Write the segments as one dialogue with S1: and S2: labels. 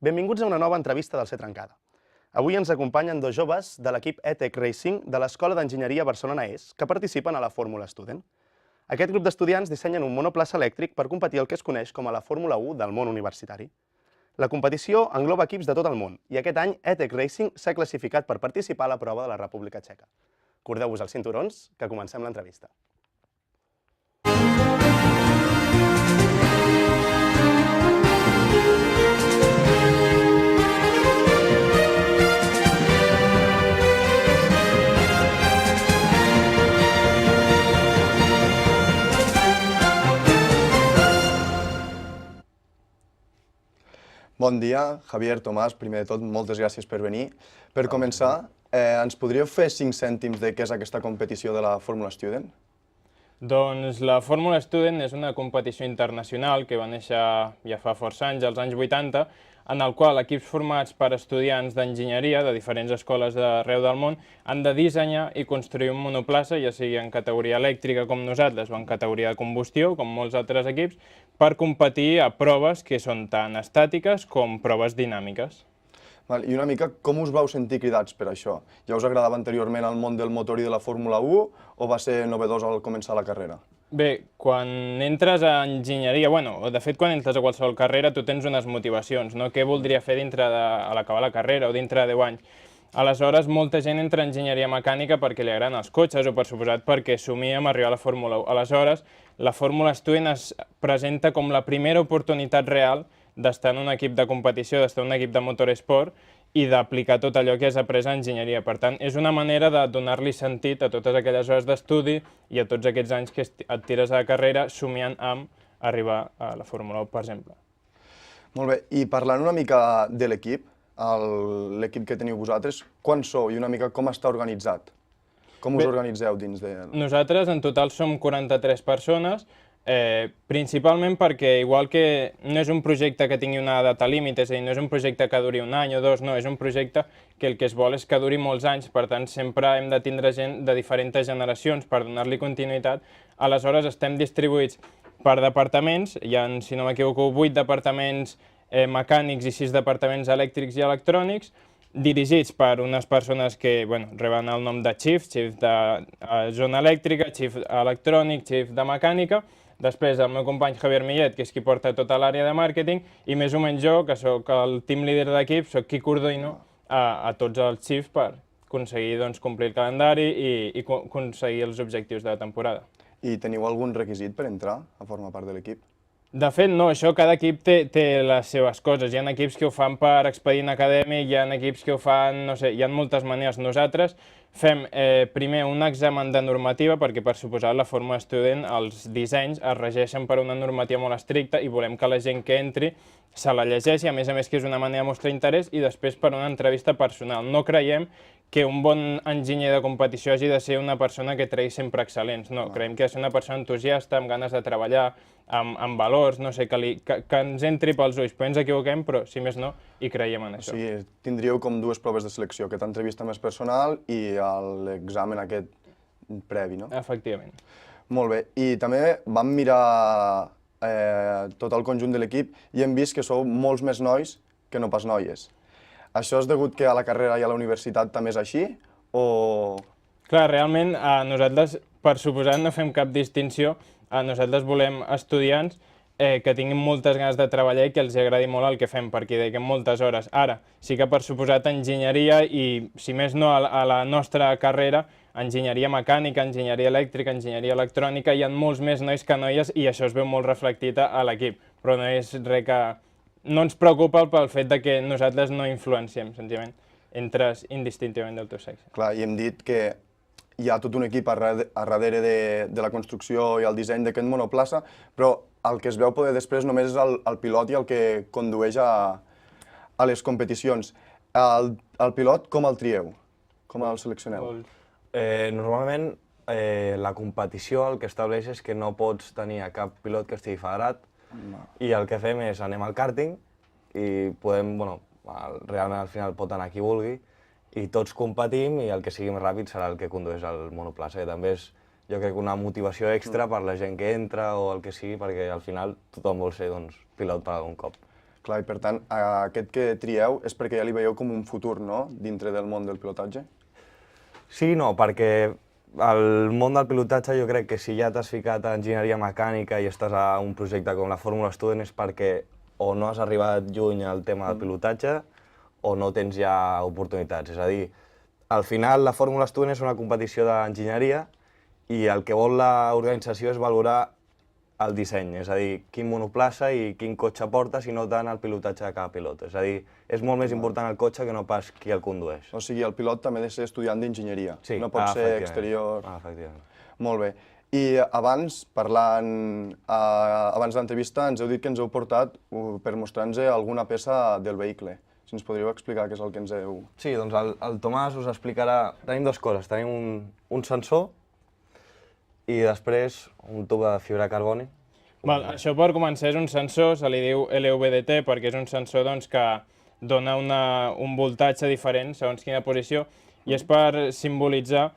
S1: Benvinguts a una nova entrevista del Ser Trencada. Avui ens acompanyen dos joves de l'equip E-Tech Racing de l'Escola d'Enginyeria Barcelona ES que participen a la Fórmula Student. Aquest grup d'estudiants dissenyen un monoplaça elèctric per competir el que es coneix com a la Fórmula 1 del món universitari. La competició engloba equips de tot el món i aquest any E-Tech Racing s'ha classificat per participar a la prova de la República Txeca. Cordeu-vos els cinturons, que comencem l'entrevista.
S2: Bon dia, Javier, Tomàs, primer de tot, moltes gràcies per venir. Per començar, ens podríeu fer 5 cèntims de què és aquesta competició de la Fórmula Student?
S3: Doncs la Fórmula Student és una competició internacional que va néixer ja fa força anys, als anys 80, en el qual equips formats per estudiants d'enginyeria de diferents escoles d'arreu del món han de dissenyar i construir un monoplaça, ja sigui en categoria elèctrica com nosaltres o en categoria de combustió, com molts altres equips, per competir a proves que són tant estàtiques com proves dinàmiques.
S2: I una mica, com us vau sentir cridats per això? Ja us agradava anteriorment el món del motor i de la Fórmula 1 o va ser novedós al començar la carrera?
S3: Bé, quan entres a enginyeria, o de fet quan entres a qualsevol carrera tu tens unes motivacions, no? Què voldria fer a l'acabar la carrera o dintre de 10 anys? Aleshores, molta gent entra a enginyeria mecànica perquè li agraden els cotxes o, per suposat, perquè somia amb arribar a la Fórmula 1. Aleshores, la Fórmula Student es presenta com la primera oportunitat real d'estar en un equip de competició, d'estar en un equip de motorsport i d'aplicar tot allò que has après a enginyeria. Per tant, és una manera de donar-li sentit a totes aquelles hores d'estudi i a tots aquests anys que et tires a la carrera somiant amb arribar a la Fórmula 1, per exemple.
S2: Molt bé, i parlant una mica de l'equip, l'equip que teniu vosaltres, quants sou i una mica com està organitzat? Com us organitzeu dins de...
S3: Nosaltres en total som 43 persones, principalment perquè, igual que no és un projecte que tingui una data límit, és a dir, no és un projecte que duri un any o dos, no, és un projecte que el que es vol és que duri molts anys, per tant sempre hem de tindre gent de diferents generacions per donar-li continuïtat. Aleshores estem distribuïts per departaments, hi ha, si no m'equivoco, 8 departaments mecànics i 6 departaments elèctrics i electrònics, dirigits per unes persones que reben el nom de Chief de zona elèctrica, Chief electrònic, Chief de mecànica. Després el meu company Javier Millet, que és qui porta tota l'àrea de màrqueting, i més o menys jo, que sóc el team leader de l'equip, sóc qui coordino a tots els Chiefs per aconseguir complir el calendari i aconseguir els objectius de la temporada.
S2: I teniu algun requisit per entrar a formar part de l'equip?
S3: De fet, no, això cada equip té les seves coses. Hi ha equips que ho fan per expedient acadèmic, hi ha equips que ho fan, no sé, hi ha moltes maneres. Nosaltres fem primer un examen de normativa, perquè per suposat la Fórmula Student, els dissenys es regeixen per una normativa molt estricta i volem que la gent que entri se la llegeixi, a més que és una manera de mostrar interès, i després per una entrevista personal. No creiem que un bon enginyer de competició hagi de ser una persona que tregui sempre excel·lents, no, creiem que ha de ser una persona entusiasta, amb ganes de treballar, amb valors, no sé, que ens entri pels ulls, però ens equivoquem, però si més no, hi creiem en això.
S2: O sigui, tindríeu com dues proves de selecció, aquesta entrevista més personal i l'examen aquest previ, no?
S3: Efectivament.
S2: Molt bé, i també vam mirar tot el conjunt de l'equip i hem vist que sou molts més nois que no pas noies. Això és degut que a la carrera i a la universitat també és així, o...?
S3: Clar, realment nosaltres, per suposat, no fem cap distinció. Nosaltres volem estudiants que tinguin moltes ganes de treballar i que els agradi molt el que fem, perquè hi dediquem moltes hores. Ara, sí que per suposat enginyeria i, si més no, a la nostra carrera, enginyeria mecànica, enginyeria elèctrica, enginyeria electrònica, hi ha molts més nois que noies i això es veu molt reflectit a l'equip, però no és res que... No ens preocupa pel fet que nosaltres no influenciem, senzillament, entres indistintivament del teu sexe.
S2: Clar, i hem dit que hi ha tot un equip a darrere de la construcció i el disseny d'aquest monoplaça, però el que es veu poder després només és el pilot i el que condueix a les competicions. El pilot, com el trieu? Com el seleccioneu?
S4: Normalment, la competició el que estableix és que no pots tenir a cap pilot que estigui federat i el que fem és anem al kàrting i podem, realment al final pot anar qui vulgui i tots competim i el que sigui més ràpid serà el que condueix el monoplaça. I també és, jo crec, una motivació extra per la gent que entra o el que sigui, perquè al final tothom vol ser pilot per algun cop.
S2: Clar, i per tant, aquest que trieu és perquè ja li veieu com un futur, no?, dintre del món del pilotatge?
S4: Sí i no, perquè el món del pilotatge jo crec que si ja t'has ficat a enginyeria mecànica i estàs a un projecte com la Fórmula Student és perquè o no has arribat lluny al tema del pilotatge o no tens ja oportunitats. És a dir, al final la Fórmula Student és una competició d'enginyeria i el que vol l'organització és valorar el disseny, és a dir, quin monoplaça i quin cotxe porta, si no tant el pilotatge de cada pilot. És a dir, és molt més important el cotxe que no pas qui el condueix.
S2: O sigui, el pilot també ha de ser estudiant d'enginyeria,
S4: Sí,
S2: no pot ser
S4: efectivament.
S2: exterior.
S4: Efectivament.
S2: Molt bé. I abans, abans de l'entrevista, ens heu dit que ens heu portat per mostrar-nos alguna peça del vehicle. Si ens podríeu explicar què és el que ens heu...
S4: Sí, doncs el Tomàs us explicarà... Tenim dues coses, tenim un sensor i després un tub de fibra de carboni.
S3: Val, això per començar és un sensor, se li diu LVDT perquè és un sensor doncs, que dona un voltatge diferent segons quina posició i és per simbolitzar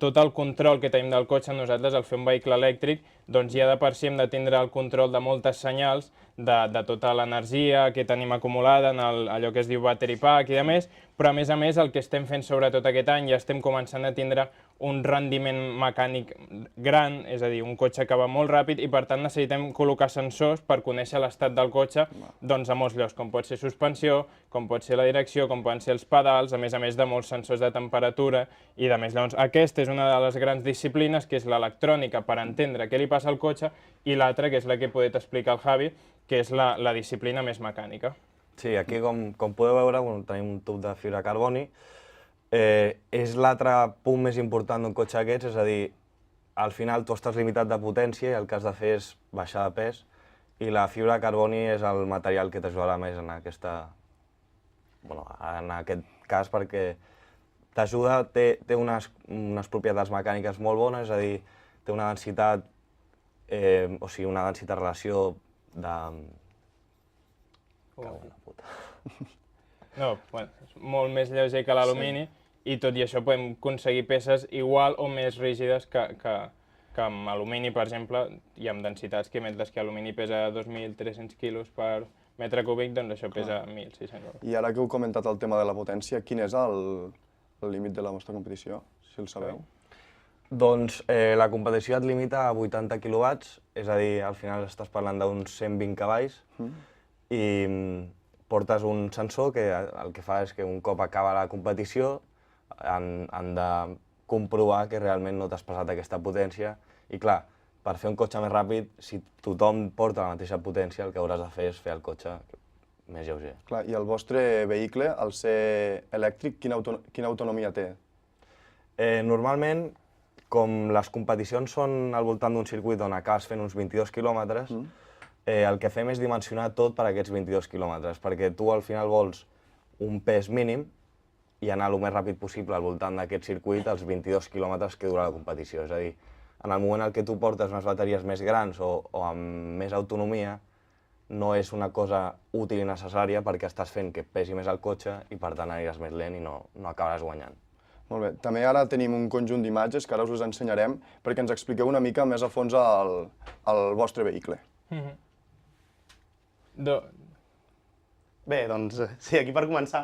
S3: tot el control que tenim del cotxe. Nosaltres al fer un vehicle elèctric doncs ja de per si hem de tindre el control de moltes senyals de tota l'energia que tenim acumulada en allò que es diu battery pack i de més, però a més el que estem fent sobretot aquest any ja estem començant a tindre un rendiment mecànic gran, és a dir, un cotxe que va molt ràpid i per tant necessitem col·locar sensors per conèixer l'estat del cotxe doncs, a molts llocs, com pot ser suspensió, com pot ser la direcció, com poden ser els pedals, a més de molts sensors de temperatura i de més. Llavors, aquesta és una de les grans disciplines, que és l'electrònica, per entendre què li passa al cotxe, i l'altra, que és la que he pogut explicar el Javi, que és la disciplina més mecànica.
S4: Sí, aquí com podeu veure tenim un tub de fibra de carboni. És l'altre punt més important d'un cotxe d'aquests, és a dir, al final tu estàs limitat de potència i el que has de fer és baixar de pes i la fibra de carboni és el material que t'ajudarà més en aquest cas perquè t'ajuda, té unes propietats mecàniques molt bones, és a dir, té una densitat, o sigui, una densitat relació de... Cago en la puta.
S3: No, bueno, és molt més lleuger que l'alumini i tot i això podem aconseguir peces igual o més rígides que amb alumini, per exemple, i amb densitats que mentre que alumini pesa 2.300 quilos per metre cúbic, doncs això pesa 1.600.
S2: I ara que heu comentat el tema de la potència, quin és el límit de la vostra competició, si el sabeu?
S4: Doncs la competició et limita a 80 quilowatts, és a dir, al final estàs parlant d'uns 120 cavalls i portes un sensor que el que fa és que un cop acaba la competició han de comprovar que realment no t'has passat aquesta potència i clar, per fer un cotxe més ràpid, si tothom porta la mateixa potència, el que hauràs de fer és fer el cotxe més lleuger.
S2: Clar, i el vostre vehicle, al ser elèctric, quina autonomia té?
S4: Normalment, com les competicions són al voltant d'un circuit on acabes fent uns 22 quilòmetres, el que fem és dimensionar tot per aquests 22 quilòmetres, perquè tu al final vols un pes mínim i anar el més ràpid possible al voltant d'aquest circuit als 22 quilòmetres que dura la competició. És a dir, en el moment en què tu portes unes bateries més grans o amb més autonomia, no és una cosa útil i necessària perquè estàs fent que pesi més el cotxe i per tant aniràs més lent i no acabaràs guanyant.
S2: Molt bé. També ara tenim un conjunt d'imatges que ara us les ensenyarem perquè ens expliqueu una mica més a fons el vostre vehicle.
S1: Bé, doncs sí, aquí per començar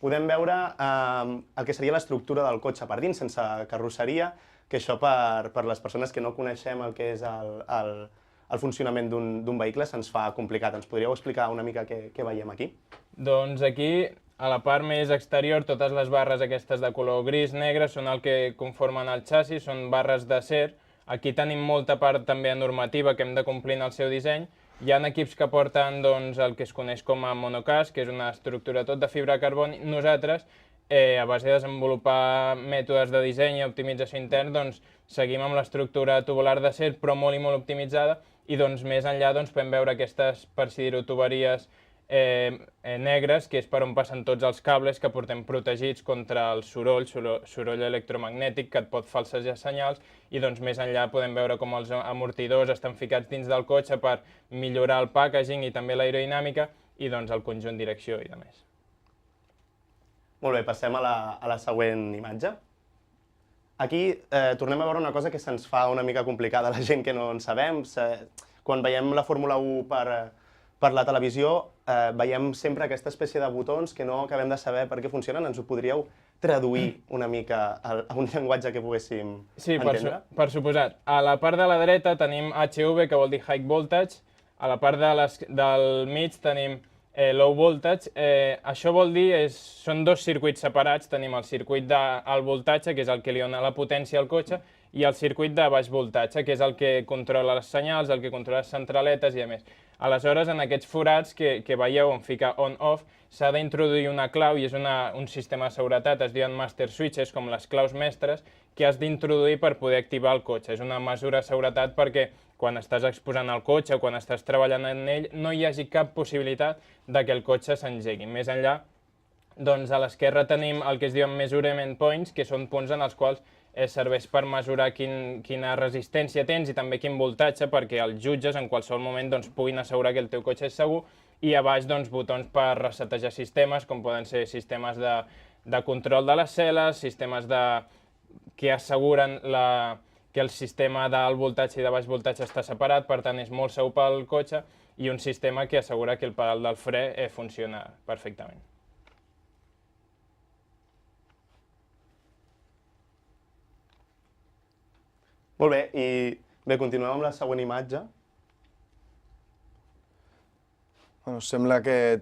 S1: podem veure el que seria l'estructura del cotxe per dins, sense carrosseria, que això per les persones que no coneixem el que és el funcionament d'un vehicle se'ns fa complicat. Ens podríeu explicar una mica què veiem aquí?
S3: Doncs aquí, a la part més exterior, totes les barres aquestes de color gris, negre, són el que conformen el xassis, són barres d'acer. Aquí tenim molta part també normativa que hem de complir en el seu disseny. Hi ha equips que porten el que es coneix com a monocast, que és una estructura tot de fibra de carboni. Nosaltres, a base de desenvolupar mètodes de disseny i optimització intern, seguim amb l'estructura tubular d'acer, però molt i molt optimitzada, i més enllà podem veure aquestes, per si dir-ho, tuberies negres, que és per on passen tots els cables que portem protegits contra el soroll electromagnètic que et pot falsejar senyals, i més enllà podem veure com els amortidors estan ficats dins del cotxe per millorar el packaging i també l'aerodinàmica i el conjunt direcció i demés.
S1: Molt bé, passem a la següent imatge. Aquí tornem a veure una cosa que se'ns fa una mica complicada a la gent que no en sabem. Quan veiem la Fórmula 1 per per la televisió veiem sempre aquesta espècie de botons que no acabem de saber per què funcionen. Ens ho podríeu traduir una mica a un llenguatge que poguéssim entendre?
S3: Sí, per suposat. A la part de la dreta tenim HV, que vol dir High Voltage. A la part del mig tenim Low Voltage. Això vol dir, són dos circuits separats. Tenim el circuit d'alt voltatge, que és el que li dona la potència al cotxe, i el circuit de baix voltatge, que és el que controla les senyals, el que controla les centraletes i a més. Aleshores, en aquests forats que veieu on fica on-off, s'ha d'introduir una clau i és un sistema de seguretat, es diuen master switches, com les claus mestres, que has d'introduir per poder activar el cotxe. És una mesura de seguretat perquè quan estàs exposant el cotxe o quan estàs treballant en ell no hi hagi cap possibilitat de que el cotxe s'engegui. Més enllà, doncs a l'esquerra tenim el que es diuen measurement points, que són punts en els quals serveix per mesurar quina resistència tens i també quin voltatge perquè els jutges en qualsevol moment puguin assegurar que el teu cotxe és segur, i a baix botons per resetejar sistemes, com poden ser sistemes de control de les cel·les, sistemes que asseguren que el sistema d'alt voltatge i de baix voltatge està separat, per tant és molt segur pel cotxe, i un sistema que assegura que el pedal del fre funciona perfectament.
S1: Molt bé, i bé, continuem amb la següent imatge.
S2: Bueno, sembla que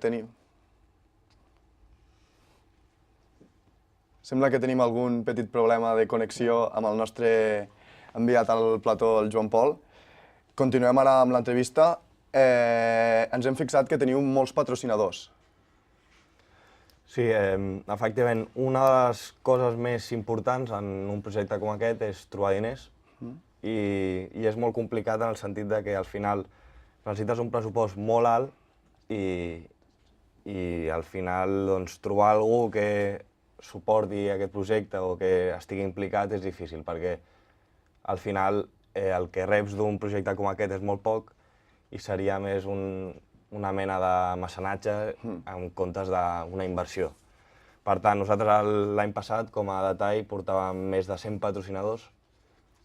S2: tenim algun petit problema de connexió amb el nostre enviat al plató, el Joan Pol. Continuem ara amb l'entrevista. Ens hem fixat que teniu molts patrocinadors.
S4: Sí, efectivament, una de les coses més importants en un projecte com aquest és trobar diners i és molt complicat en el sentit de que al final necessites un pressupost molt alt i al final doncs, trobar algú que suporti aquest projecte o que estigui implicat és difícil perquè al final el que reps d'un projecte com aquest és molt poc i seria més una mena de mecenatge en comptes d'una inversió. Per tant, nosaltres l'any passat, com a detall, portàvem més de 100 patrocinadors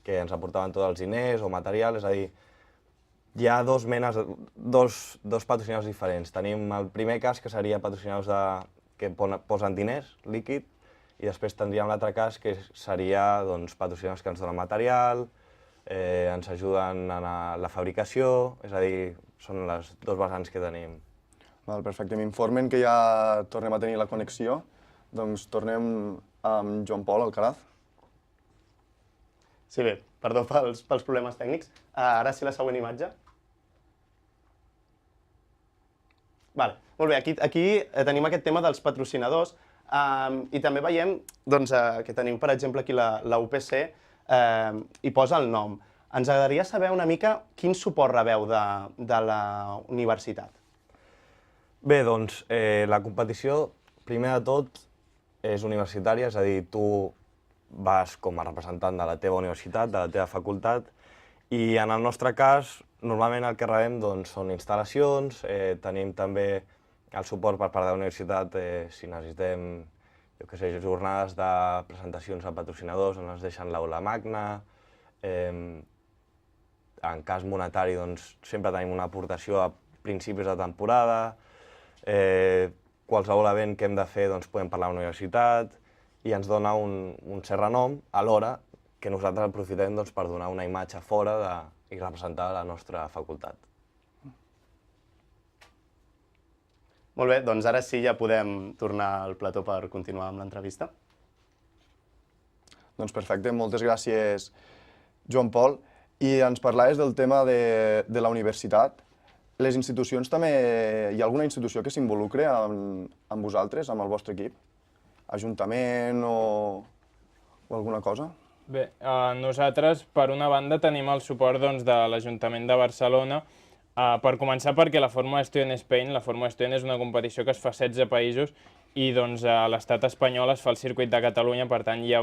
S4: que ens aportaven tots els diners o material, és a dir, hi ha dos patrocinadors diferents. Tenim el primer cas, que seria patrocinadors que posen diners, líquid, i després tindríem l'altre cas, que seria patrocinadors que ens donen material, ens ajuden en la fabricació, és a dir, són les dos vessants que tenim.
S2: Perfecte, m'informen que ja tornem a tenir la connexió, doncs tornem amb Joan Pol Alcaraz.
S1: Sí, bé, perdó pels problemes tècnics. Ara sí la següent imatge. Vale, molt bé, aquí tenim aquest tema dels patrocinadors i també veiem que tenim, per exemple, aquí la UPC i posa el nom. Ens agradaria saber una mica quin suport rebeu de la universitat.
S4: Bé, doncs la competició, primer de tot, és universitària, és a dir, tu vas com a representant de la teva universitat, de la teva facultat, i en el nostre cas, normalment el que rebem són instal·lacions, tenim també el suport per part de la universitat si necessitem, jornades de presentacions a patrocinadors on ens deixen l'aula magna. En cas monetari, sempre tenim una aportació a principis de temporada. Qualsevol event que hem de fer podem parlar a la universitat i ens dona un cert renom, alhora que nosaltres aprofitem per donar una imatge fora i representar la nostra facultat.
S1: Molt bé, doncs ara sí ja podem tornar al plató per continuar amb l'entrevista.
S2: Doncs perfecte, moltes gràcies, Joan Pol. I ens parlaves del tema de la universitat. Les institucions també, hi ha alguna institució que s'involucre amb vosaltres, amb el vostre equip? Ajuntament o alguna cosa?
S3: Bé, nosaltres, per una banda, tenim el suport de l'Ajuntament de Barcelona. Per començar, perquè la Fórmula Student Spain, la Fórmula Student és una competició que es fa a 16 països i a l'estat espanyol es fa el circuit de Catalunya, per tant hi ha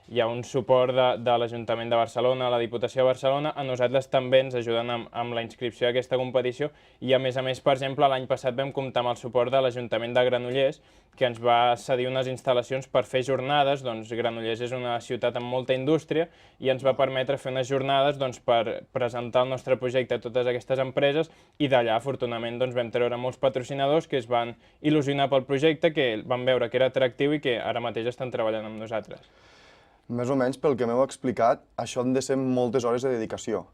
S3: hi ha un suport de l'Ajuntament de Barcelona, la Diputació de Barcelona, a nosaltres també ens ajuden amb la inscripció d'aquesta competició i a més, per exemple, l'any passat vam comptar amb el suport de l'Ajuntament de Granollers, que ens va cedir unes instal·lacions per fer jornades. Doncs Granollers és una ciutat amb molta indústria i ens va permetre fer unes jornades per presentar el nostre projecte a totes aquestes empreses i d'allà, afortunadament, vam treure molts patrocinadors que es van il·lusionar pel projecte, que van veure que era atractiu i que ara mateix estan treballant amb nosaltres.
S2: Més o menys, pel que m'heu explicat, això han de ser moltes hores de dedicació.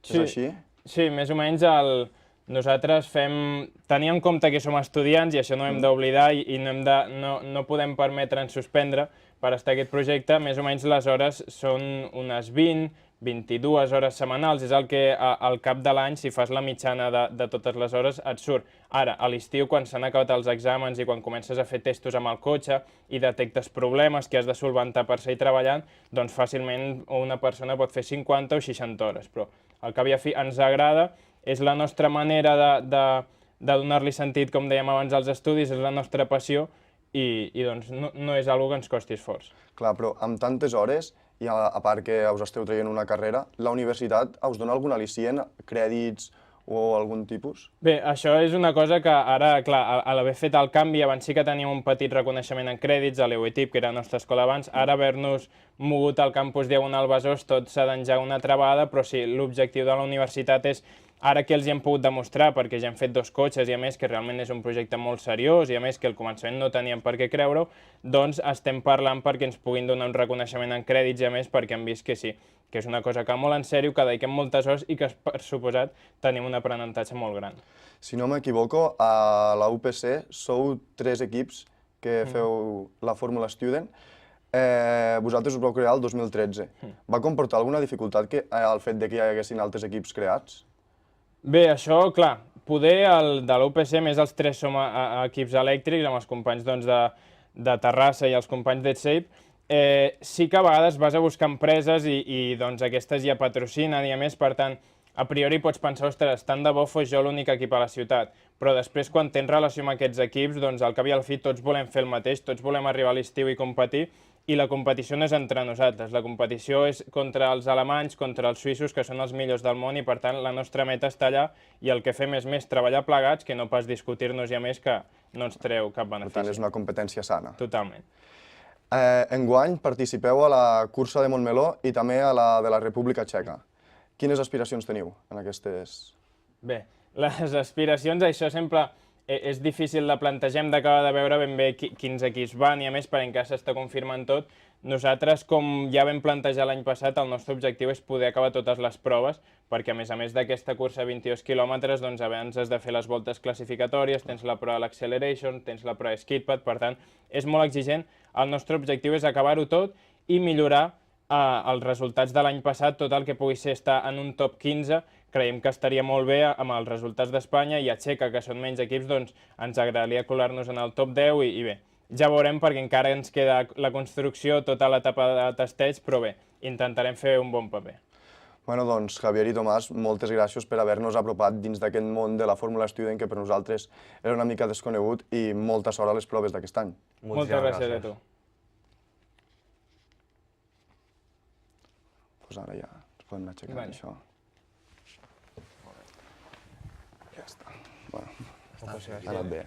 S2: És així?
S3: Sí, més o menys nosaltres tenir en compte que som estudiants i això no hem d'oblidar i no podem permetre'ns suspendre per estar a aquest projecte. Més o menys les hores són unes 22 hores setmanals, és el que al cap de l'any, si fas la mitjana de totes les hores, et surt. Ara, a l'estiu, quan s'han acabat els exàmens i quan comences a fer testos amb el cotxe i detectes problemes que has de solventar per seguir treballant, doncs fàcilment una persona pot fer 50 o 60 hores, però al cap i a fi ens agrada, és la nostra manera de donar-li sentit, com dèiem abans, als estudis, és la nostra passió i doncs no és una que ens costi esforç.
S2: Clar, però amb tantes hores, i a part que us esteu traient una carrera, la universitat us dona algun al·licient, crèdits o algun tipus?
S3: Bé, això és una cosa que ara, clar, a l'haver fet el canvi, abans sí que teníem un petit reconeixement en crèdits a l'EUETIP, que era la nostra escola abans, ara haver-nos mogut al campus Diagonal Besòs tot s'ha d'engegar una altra vegada, però sí, l'objectiu de la universitat és, ara que els hi hem pogut demostrar, perquè ja hem fet 2 cotxes i a més que realment és un projecte molt seriós i a més que al començament no teníem per què creure-ho, doncs estem parlant perquè ens puguin donar un reconeixement en crèdits i a més perquè han vist que sí, que és una cosa que molt en sèrio, que dediquem moltes hores i que, per suposat, tenim un aprenentatge molt gran.
S2: Si no m'equivoco, a la UPC sou 3 equips que feu la Fórmula Student. Vosaltres us vau crear el 2013. Va comportar alguna dificultat el fet de que hi haguessin altres equips creats?
S3: Bé, això, clar, poder de l'UPC, més els 3 som equips elèctrics, amb els companys de Terrassa i els companys d'EdSafe, sí que a vegades vas a buscar empreses i aquestes ja patrocinen i a més, per tant, a priori pots pensar, ostres, tant de bo fos jo l'únic equip a la ciutat, però després quan tens relació amb aquests equips, doncs al cap i al fi tots volem fer el mateix, tots volem arribar a l'estiu i competir, i la competició no és entre nosaltres, la competició és contra els alemanys, contra els suïssos, que són els millors del món, i per tant la nostra meta està allà i el que fem és més treballar plegats que no pas discutir-nos i a més que no ens treu cap benefici.
S2: Per tant, és una competència sana.
S3: Totalment.
S2: Enguany participeu a la cursa de Montmeló i també a la de la República Txeca. Quines aspiracions teniu en aquestes?
S3: Bé, les aspiracions, això sempre és difícil de plantejar, hem d'acabar de veure ben bé quins equips van i a més per encara s'està confirmant tot. Nosaltres, com ja vam plantejar l'any passat, el nostre objectiu és poder acabar totes les proves, perquè a més d'aquesta cursa de 22 quilòmetres, doncs abans has de fer les voltes classificatòries, tens la prova de l'Acceleration, tens la prova de Skidpad, per tant, és molt exigent. El nostre objectiu és acabar-ho tot i millorar els resultats de l'any passat, tot el que pugui ser estar en un top 15, creiem que estaria molt bé amb els resultats d'Espanya i a Txeca, que són menys equips, doncs ens agradaria colar-nos en el top 10 i bé, ja veurem perquè encara ens queda la construcció, tota l'etapa de testeig, però bé, intentarem fer un bon paper.
S2: Bueno, doncs, Javier i Tomàs, moltes gràcies per haver-nos apropat dins d'aquest món de la Fórmula Student, que per nosaltres era una mica desconegut, i molta sort a les proves d'aquest any.
S3: Moltes gràcies a tu.
S2: Doncs ara ja ens podem anar aixecant això. Ja està. Bueno, ha anat bé.